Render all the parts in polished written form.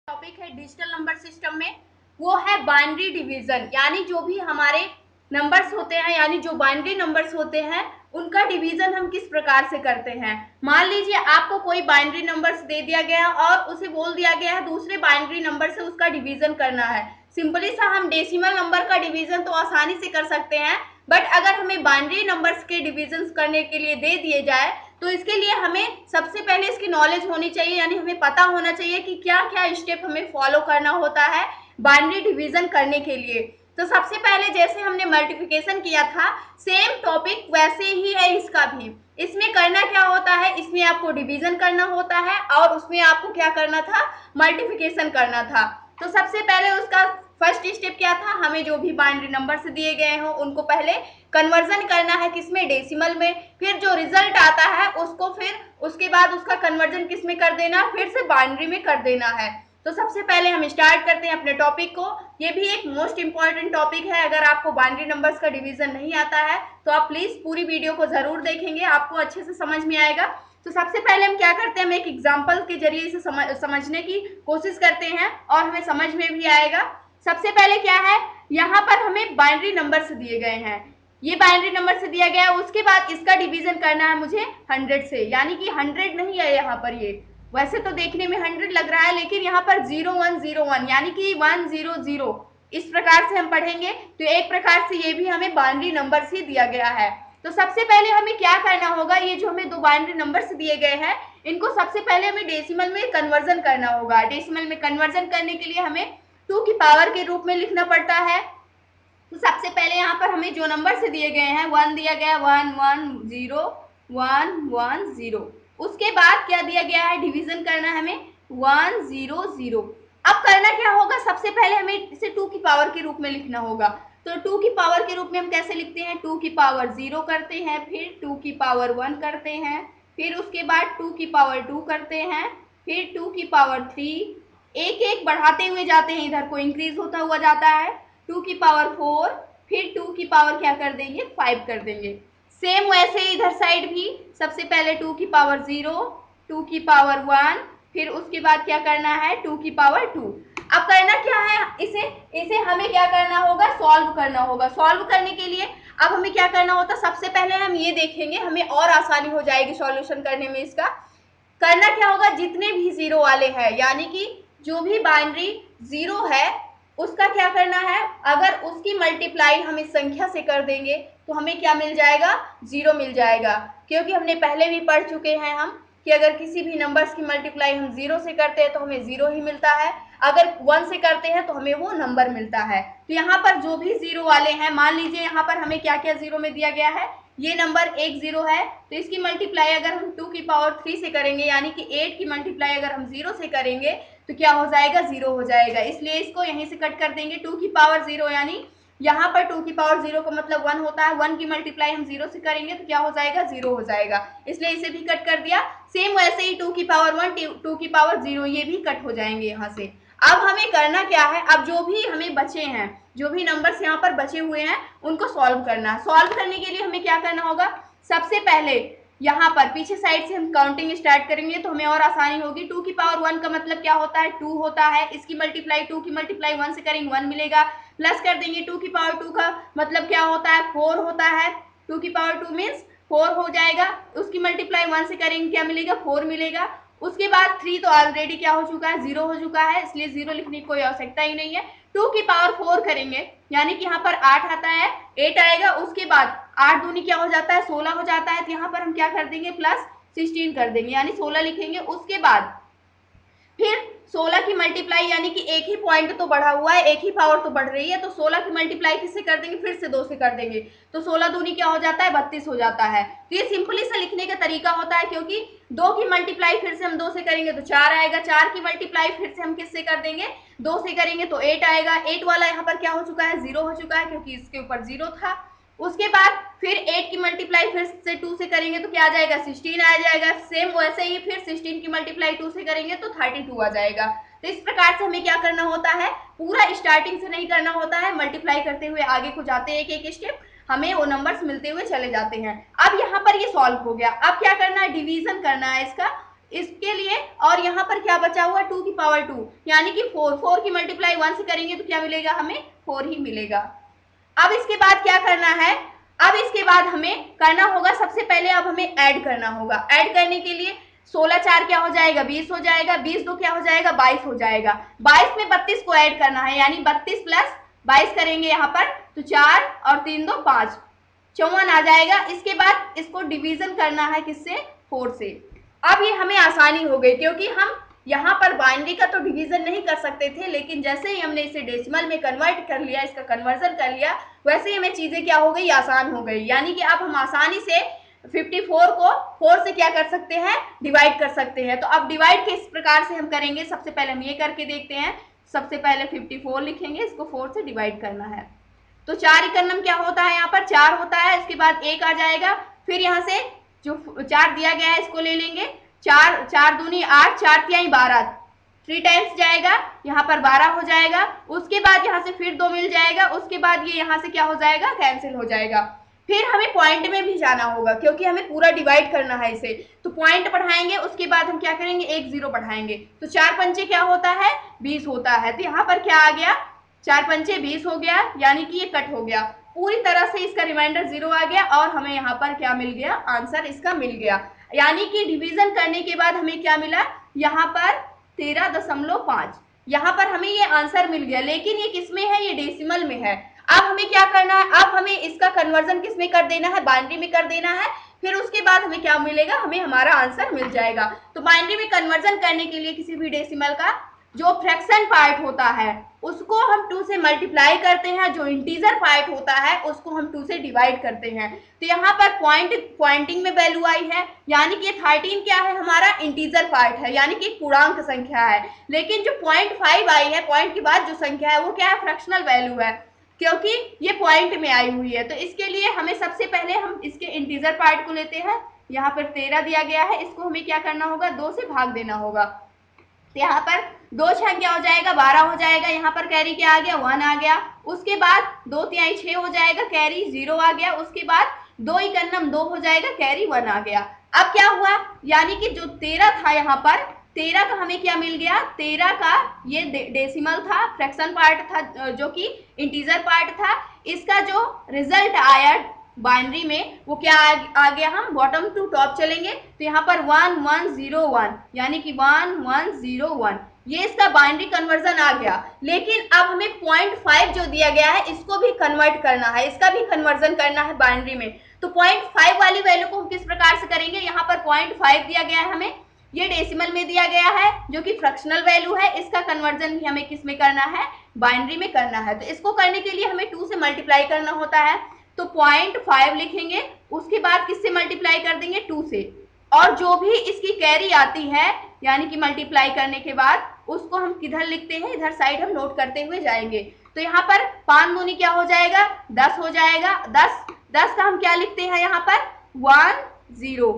Topic है digital number system में, वो है बाइनरी डिवीजन। यानी जो भी हमारे नंबर्स होते हैं, यानी जो बाइनरी नंबर्स होते हैं, उनका डिवीजन हम किस प्रकार से करते हैं। मान लीजिए आपको कोई बाइनरी नंबर्स दे दिया गया और उसे बोल दिया गया है दूसरे बाइनरी नंबर से उसका डिवीजन करना है। सिंपली सा हम डेसिमल नंबर का डिवीजन तो आसानी से कर सकते हैं, बट अगर हमें बाइनरी नंबर्स के डिवीजन करने के लिए दे दिए जाए तो इसके लिए हमें सबसे पहले इसकी नॉलेज होनी चाहिए, यानी हमें पता होना चाहिए कि क्या क्या स्टेप हमें फॉलो करना होता है बाइनरी डिवीजन करने के लिए। तो सबसे पहले जैसे हमने मल्टीप्लिकेशन किया था, सेम टॉपिक वैसे ही है इसका भी। इसमें करना क्या होता है, इसमें आपको डिवीजन करना होता है और उसमें आपको क्या करना था, मल्टीप्लिकेशन करना था। तो सबसे पहले उसका फर्स्ट स्टेप क्या था, हमें जो भी बाइनरी नंबर्स दिए गए हों उनको पहले कन्वर्जन करना है, किसमें, डेसिमल में। फिर जो रिजल्ट आता है उसको फिर उसके बाद उसका कन्वर्जन किसमें कर देना, फिर से बाइनरी में कर देना है। तो सबसे पहले हम स्टार्ट करते हैं अपने टॉपिक को। ये भी एक मोस्ट इंपॉर्टेंट टॉपिक है। अगर आपको बाइनरी नंबर्स का डिवीजन नहीं आता है तो आप प्लीज पूरी वीडियो को जरूर देखेंगे, आपको अच्छे से समझ में आएगा। तो सबसे पहले हम क्या करते हैं, हम एक एग्जाम्पल के जरिए इसे समझने की कोशिश करते हैं और हमें समझ में भी आएगा। सबसे पहले क्या है, यहाँ पर हमें बाइनरी नंबर्स दिए गए हैं, ये बाइनरी नंबर से दिया गया है। उसके बाद इसका डिवीजन करना है मुझे 100 से, यानी कि 100 नहीं है यहाँ पर, ये वैसे तो देखने में 100 लग रहा है लेकिन यहाँ पर 0101 यानी कि 100 इस प्रकार से हम पढ़ेंगे। तो एक प्रकार से ये भी हमें बाइनरी नंबर से दिया गया है। तो सबसे पहले हमें क्या करना होगा, ये जो हमें दो बाइनरी नंबर्स दिए गए हैं इनको सबसे पहले हमें डेसिमल में कन्वर्जन करना होगा। डेसिमल में कन्वर्जन करने के लिए हमें 2 की पावर के रूप में लिखना पड़ता है। तो सबसे पहले यहाँ पर हमें जो नंबर से दिए गए हैं, 1 दिया गया, 110 उसके बाद क्या दिया गया है, डिवीजन करना है हमें 100। अब करना क्या होगा, सबसे पहले हमें इसे 2 की पावर के रूप में लिखना होगा। तो 2 की पावर के रूप में हम कैसे लिखते हैं, 2 की पावर 0 करते हैं, फिर 2 की पावर 1 करते हैं, फिर उसके बाद 2 की पावर 2 करते हैं, फिर 2 की पावर 3, एक एक बढ़ाते हुए जाते हैं, इधर को इंक्रीज होता हुआ जाता है, 2 की पावर 4, फिर 2 की पावर क्या कर देंगे, 5 कर देंगे। सेम वैसे इधर साइड भी सबसे पहले 2 की पावर 0, 2 की पावर 1, फिर उसके बाद क्या करना है, 2 की पावर 2। अब करना क्या है, इसे हमें क्या करना होगा, सॉल्व करना होगा। सॉल्व करने के लिए अब हमें क्या करना होता, सबसे पहले हम ये देखेंगे, हमें और आसानी हो जाएगी सॉल्यूशन करने में। इसका करना क्या होगा, जितने भी जीरो वाले हैं, यानी कि जो भी बाइनरी जीरो है उसका क्या करना है, अगर उसकी मल्टीप्लाई हम इस संख्या से कर देंगे तो हमें क्या मिल जाएगा, 0 मिल जाएगा। क्योंकि हमने पहले भी पढ़ चुके हैं हम कि अगर किसी भी नंबर्स की मल्टीप्लाई हम 0 से करते हैं तो हमें 0 ही मिलता है, अगर 1 से करते हैं तो हमें वो नंबर मिलता है। तो यहाँ पर जो भी जीरो वाले हैं, मान लीजिए यहाँ पर हमें क्या क्या जीरो में दिया गया है, ये नंबर एक जीरो है, तो इसकी मल्टीप्लाई अगर हम 2 की पावर 3 से करेंगे, यानी कि 8 की मल्टीप्लाई अगर हम 0 से करेंगे तो क्या हो जाएगा, 0 हो जाएगा। इसलिए इसको यहीं से कट कर देंगे। 2 की पावर 0 यानी यहाँ पर 2 की पावर 0 का मतलब 1 होता है, 1 की मल्टीप्लाई हम 0 से करेंगे तो क्या हो जाएगा, 0 हो जाएगा, इसलिए इसे भी कट कर दिया। सेम वैसे ही 2 की पावर 1, 2 की पावर 0, ये भी कट हो जाएंगे यहाँ से। अब हमें करना क्या है, अब जो भी हमें बचे हैं, जो भी नंबर्स यहाँ पर बचे हुए हैं उनको सॉल्व करना है। सॉल्व करने के लिए हमें क्या करना होगा, सबसे पहले यहाँ पर पीछे साइड से हम काउंटिंग स्टार्ट करेंगे तो हमें और आसानी होगी। 2 की पावर 1 का मतलब क्या होता है, 2 होता है, इसकी मल्टीप्लाई 2 की मल्टीप्लाई 1 से करेंगे 1 मिलेगा, प्लस कर देंगे 2 की पावर 2 का मतलब क्या होता है, 4 होता है, 2 की पावर 2 मीन्स 4 हो जाएगा, उसकी मल्टीप्लाई 1 से करेंगे क्या मिलेगा, 4 मिलेगा। उसके बाद 3 तो ऑलरेडी क्या हो चुका है, 0 हो चुका है, इसलिए 0 लिखने की कोई आवश्यकता ही नहीं है। 2 की पावर 4 करेंगे यानी कि यहाँ पर 8 आता है, 8 आएगा, उसके बाद 8 दूनी क्या हो जाता है, 16 हो जाता है, तो यहाँ पर हम क्या कर देंगे, प्लस 16 कर देंगे, यानी 16 लिखेंगे। उसके बाद फिर 16 की मल्टीप्लाई, यानी कि एक ही पॉइंट तो बढ़ा हुआ है, एक ही पावर तो बढ़ रही है, तो 16 की मल्टीप्लाई किससे कर देंगे, फिर से 2 से कर देंगे, तो 16 दूनी क्या हो जाता है, 32 हो जाता है। तो ये सिंपली से लिखने का तरीका होता है, क्योंकि 2 की मल्टीप्लाई फिर से हम 2 से करेंगे तो 4 आएगा, 4 की मल्टीप्लाई फिर से हम किससे कर देंगे, 2 से करेंगे तो 8 आएगा, 8 वाला यहाँ पर क्या हो चुका है, 0 हो चुका है, क्योंकि इसके ऊपर 0 था। उसके बाद फिर 8 की मल्टीप्लाई फिर से 2 से करेंगे तो क्या आ जाएगा, 16 आ जाएगा। सेम वैसे ही फिर 16 की मल्टीप्लाई 2 से करेंगे तो 32 आ जाएगा। तो इस प्रकार से हमें क्या करना होता है, पूरा स्टार्टिंग से नहीं करना होता है, मल्टीप्लाई करते हुए आगे को जाते हैं, एक एक स्टेप हमें वो नंबर्स मिलते हुए चले जाते हैं। अब यहाँ पर ये सॉल्व हो गया, अब क्या करना है, डिवीजन करना है इसका। इसके लिए और यहाँ पर क्या बचा हुआ 2 की पावर 2, यानी कि 4 की मल्टीप्लाई 1 से करेंगे तो क्या मिलेगा हमें 4 ही मिलेगा। अब इसके बाद क्या करना है, अब इसके बाद हमें करना होगा सबसे पहले अब हमें ऐड करना होगा। ऐड करने के लिए 16 4 क्या हो जाएगा 20 हो जाएगा, 20 2 क्या हो जाएगा 22 हो जाएगा। 22 में 32 को ऐड करना है, यानी 32 प्लस 22 करेंगे यहाँ पर तो 4 और 3 2 5, 54 आ जाएगा। इसके बाद इसको डिवीजन करना है किससे 4 से। अब ये हमें आसानी हो गई क्योंकि हम यहाँ पर बाइनरी का तो डिवीजन नहीं कर सकते थे, लेकिन जैसे ही हमने इसे डेसिमल में कन्वर्ट कर लिया, इसका कन्वर्जन कर लिया, वैसे ही हमें चीजें क्या हो गई आसान हो गई। यानी कि अब हम आसानी से 54 को 4 से क्या कर सकते हैं डिवाइड कर सकते हैं। तो अब डिवाइड किस प्रकार से हम करेंगे, सबसे पहले हम ये करके देखते हैं। सबसे पहले 54 लिखेंगे, इसको 4 से डिवाइड करना है। तो 4 एकन्नम क्या होता है, यहाँ पर 4 होता है, इसके बाद 1 आ जाएगा, फिर यहाँ से जो 4 दिया गया है इसको ले लेंगे, 4 4 दूनी 8, 4 तिहाई 12, 3 टाइम्स जाएगा, यहाँ पर 12 हो जाएगा। उसके बाद यहाँ से फिर 2 मिल जाएगा, उसके बाद ये यहाँ से क्या हो जाएगा कैंसिल हो जाएगा। फिर हमें पॉइंट में भी जाना होगा क्योंकि हमें पूरा डिवाइड करना है इसे, तो पॉइंट बढ़ाएंगे, उसके बाद हम क्या करेंगे 1 0 बढ़ाएंगे, तो 4 पंचे क्या होता है 20 होता है। तो यहाँ पर क्या आ गया 4 पंचे 20 हो गया, यानी कि ये कट हो गया, पूरी तरह से इसका रिमाइंडर 0 आ गया और हमें यहाँ पर क्या मिल गया आंसर इसका मिल गया। यानी कि डिवीजन करने के बाद हमें क्या मिला, यहाँ पर 13.5, यहाँ पर हमें ये आंसर मिल गया, लेकिन ये किसमें है ये डेसिमल में है। अब हमें क्या करना है, अब हमें इसका कन्वर्जन किस में कर देना है बाइनरी में कर देना है, फिर उसके बाद हमें क्या मिलेगा हमें हमारा आंसर मिल जाएगा। तो बाइनरी में कन्वर्जन करने के लिए किसी भी डेसिमल का जो फ्रैक्शन पार्ट होता है उसको हम 2 से मल्टीप्लाई करते हैं, जो इंटीजर पार्ट होता है उसको हम 2 से डिवाइड करते हैं। तो यहाँ पर पॉइंटिंग में वैल्यू आई है, यानी कि 13 क्या है हमारा इंटीजर पार्ट है, यानी कि पूर्णांक संख्या है। लेकिन जो 0.5 आई है, पॉइंट के बाद जो संख्या है वो क्या है फ्रैक्शनल वैल्यू है, क्योंकि ये पॉइंट में आई हुई है। तो इसके लिए हमें सबसे पहले हम इसके इंटीजर पार्ट को लेते हैं। यहाँ पर 13 दिया गया है, इसको हमें क्या करना होगा 2 से भाग देना होगा। तो यहाँ पर 2 6 क्या हो जाएगा 12 हो जाएगा, यहाँ पर कैरी क्या आ गया 1 आ गया, उसके बाद 2 तिहाई 6 हो जाएगा, कैरी 0 आ गया, उसके बाद 2 एकन्नम 2 हो जाएगा, कैरी 1 आ गया। अब क्या हुआ, यानी कि जो 13 था यहाँ पर 13 का हमें क्या मिल गया, 13 का ये डेसिमल था, फ्रैक्शन पार्ट था जो कि इंटीजर पार्ट था, इसका जो रिजल्ट आया बाइनरी में वो क्या आ गया, हम बॉटम टू टॉप चलेंगे तो यहाँ पर 1 1 0 1, यानी कि 1 1 0 1, ये इसका बाइनरी कन्वर्जन आ गया। लेकिन अब हमें 0.5 जो दिया गया है इसको भी कन्वर्ट करना है, इसका भी कन्वर्जन करना है बाइनरी में। तो 0.5 वाली वैल्यू को हम किस प्रकार से करेंगे, यहाँ पर 0.5 दिया गया है हमें, ये डेसिमल में दिया गया है जो कि फ्रैक्शनल वैल्यू है, इसका कन्वर्जन भी हमें किस में करना है बाइनरी में करना है। तो इसको करने के लिए हमें 2 से मल्टीप्लाई करना होता है, तो 0.5 लिखेंगे, उसके बाद किससे मल्टीप्लाई कर देंगे 2 से, और जो भी इसकी कैरी आती है यानी कि मल्टीप्लाई करने के बाद उसको हम किधर लिखते हैं, इधर साइड हम नोट करते हुए जाएंगे। तो यहाँ पर 5 दूनी क्या हो जाएगा 10 हो जाएगा, 10 का हम क्या लिखते हैं यहाँ पर 1 0,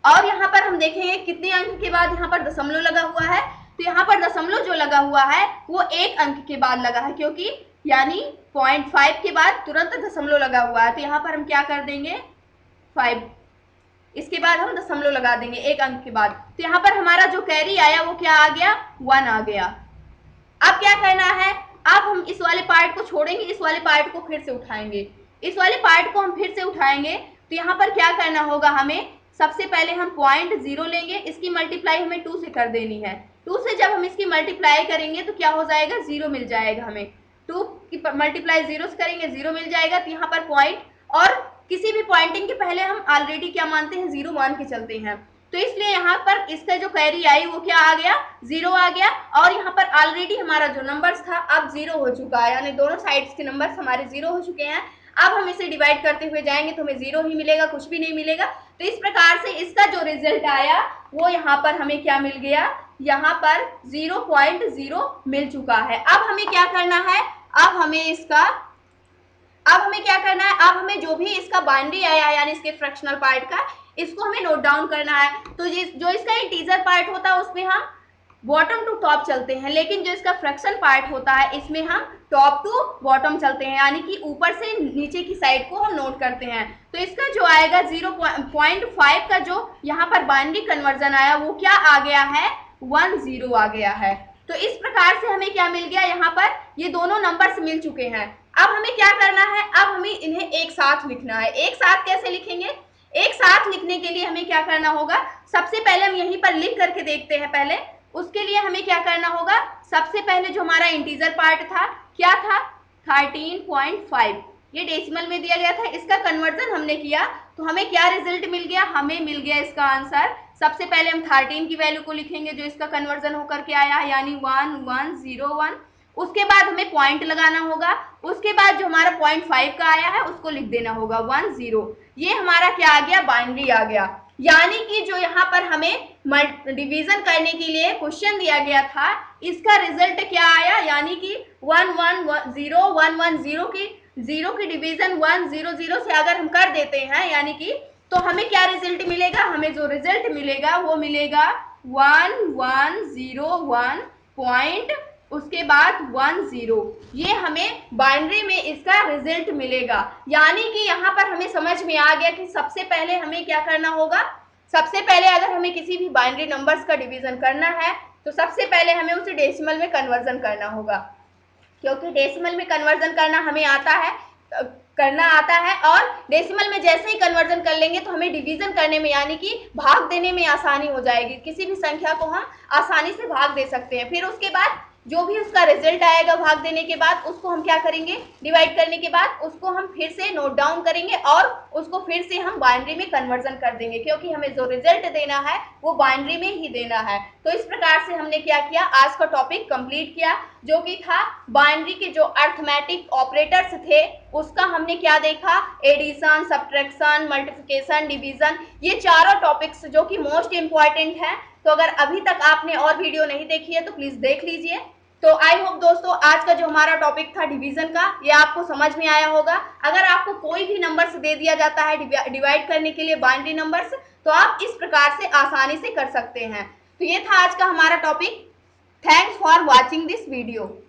और यहाँ पर हम देखेंगे कितने अंक के बाद यहाँ पर दशमलव लगा हुआ है, तो यहाँ पर दशमलव जो लगा हुआ है वो 1 अंक के बाद लगा है, क्योंकि यानी 0.5 के बाद तुरंत दशमलव लगा हुआ है। तो यहाँ पर हम क्या कर देंगे 5, इसके बाद हम दशमलव लगा देंगे 1 अंक के बाद। तो यहाँ पर हमारा जो कैरी आया वो क्या आ गया 1 आ गया। अब क्या करना है, अब हम इस वाले पार्ट को छोड़ेंगे, इस वाले पार्ट को फिर से उठाएंगे, इस वाले पार्ट को हम फिर से उठाएंगे। तो यहाँ पर क्या करना होगा हमें, सबसे पहले हम 0.0 लेंगे, इसकी मल्टीप्लाई हमें 2 से कर देनी है। 2 से जब हम इसकी मल्टीप्लाई करेंगे तो क्या हो जाएगा 0 मिल जाएगा, हमें 2 की मल्टीप्लाई 0 से करेंगे 0 मिल जाएगा। तो यहाँ पर पॉइंट, और किसी भी पॉइंटिंग के पहले हम ऑलरेडी क्या मानते हैं 0 मान के चलते हैं, तो इसलिए यहाँ पर इसका जो कैरी आई वो क्या आ गया 0 आ गया, और यहाँ पर ऑलरेडी हमारा जो नंबर्स था अब 0 हो चुका है, यानी दोनों साइड्स के नंबर्स हमारे 0 हो चुके हैं। अब हम इसे डिवाइड करते हुए जाएंगे तो हमें 0 ही मिलेगा, कुछ भी नहीं मिलेगा। तो इस प्रकार से इसका जो रिजल्ट आया वो यहाँ पर हमें क्या मिल गया, यहाँ पर 0.0 मिल चुका है। अब हमें क्या करना है, अब हमें क्या करना है, अब हमें जो भी इसका बाइनरी आया यानी इसके फ्रैक्शनल पार्ट का, इसको हमें नोट डाउन करना है। तो जो इसका इंटीजर पार्ट होता है उसमें हम बॉटम टू टॉप चलते हैं, लेकिन जो इसका फ्रैक्शन पार्ट होता है इसमें हम टॉप टू बॉटम चलते हैं, यानी कि ऊपर से नीचे की साइड को हम नोट करते हैं। तो इसका जो आएगा 0.5 का जो यहाँ पर बाइनरी कन्वर्जन आया वो क्या आ गया है, 10 आ गया है। तो इस प्रकार से हमें क्या मिल गया, यहाँ पर ये दोनों नंबर्स मिल चुके हैं। अब हमें क्या करना है, अब हमें इन्हें एक साथ लिखना है। एक साथ कैसे लिखेंगे, एक साथ लिखने के लिए हमें क्या करना होगा, सबसे पहले हम यहीं पर लिख करके देखते हैं। पहले उसके लिए हमें क्या करना होगा, सबसे पहले जो हमारा इंटीजर पार्ट था क्या था, 13.5, ये डेसिमल में दिया गया था, इसका कन्वर्जन हमने किया तो हमें क्या रिजल्ट मिल गया, हमें मिल गया इसका आंसर। सबसे पहले हम 13 की वैल्यू को लिखेंगे जो इसका कन्वर्जन होकर के आया है, यानी 1101। उसके बाद हमें पॉइंट लगाना होगा, उसके बाद जो हमारा 0.5 का आया है उसको लिख देना होगा 10। ये हमारा क्या आ गया, बाइनरी आ गया। यानी कि जो यहाँ पर हमें डिवीजन करने के लिए क्वेश्चन दिया गया था इसका रिजल्ट क्या आया, यानी कि 110 की डिवीजन 100 से अगर हम कर देते हैं, यानी कि तो हमें क्या रिजल्ट मिलेगा, हमें जो रिजल्ट मिलेगा वो मिलेगा 1101 पॉइंट उसके बाद 10, ये हमें बाइनरी में इसका रिजल्ट मिलेगा। यानी कि यहाँ पर हमें समझ में आ गया कि सबसे पहले हमें क्या करना होगा, सबसे पहले अगर हमें किसी भी बाइनरी नंबर्स का डिवीजन करना है तो सबसे पहले हमें उसे डेसिमल में कन्वर्जन करना होगा, क्योंकि डेसिमल में कन्वर्जन करना हमें आता है, और डेसिमल में जैसे ही कन्वर्जन कर लेंगे तो हमें डिवीजन करने में यानी कि भाग देने में आसानी हो जाएगी। किसी भी संख्या को हम आसानी से भाग दे सकते हैं। फिर उसके बाद जो भी उसका रिजल्ट आएगा भाग देने के बाद उसको हम क्या करेंगे, डिवाइड करने के बाद उसको हम फिर से नोट डाउन करेंगे और उसको फिर से हम बाइनरी में कन्वर्जन कर देंगे, क्योंकि हमें जो रिजल्ट देना है वो बाइनरी में ही देना है। तो इस प्रकार से हमने क्या किया, आज का टॉपिक कंप्लीट किया, जो कि था बाइनरी के जो अर्थमेटिक ऑपरेटर्स थे उसका हमने क्या देखा, एडिशन, सब्ट्रैक्शन, मल्टीप्लिकेशन, डिवीजन, ये चारों टॉपिक्स जो कि मोस्ट इंपॉर्टेंट है। तो अगर अभी तक आपने और वीडियो नहीं देखी है तो प्लीज देख लीजिए। तो आई होप दोस्तों आज का जो हमारा टॉपिक था डिवीजन का ये आपको समझ में आया होगा। अगर आपको कोई भी नंबर्स दे दिया जाता है डिवाइड करने के लिए बाइनरी नंबर्स, तो आप इस प्रकार से आसानी से कर सकते हैं। तो ये था आज का हमारा topic. Thanks for watching this video.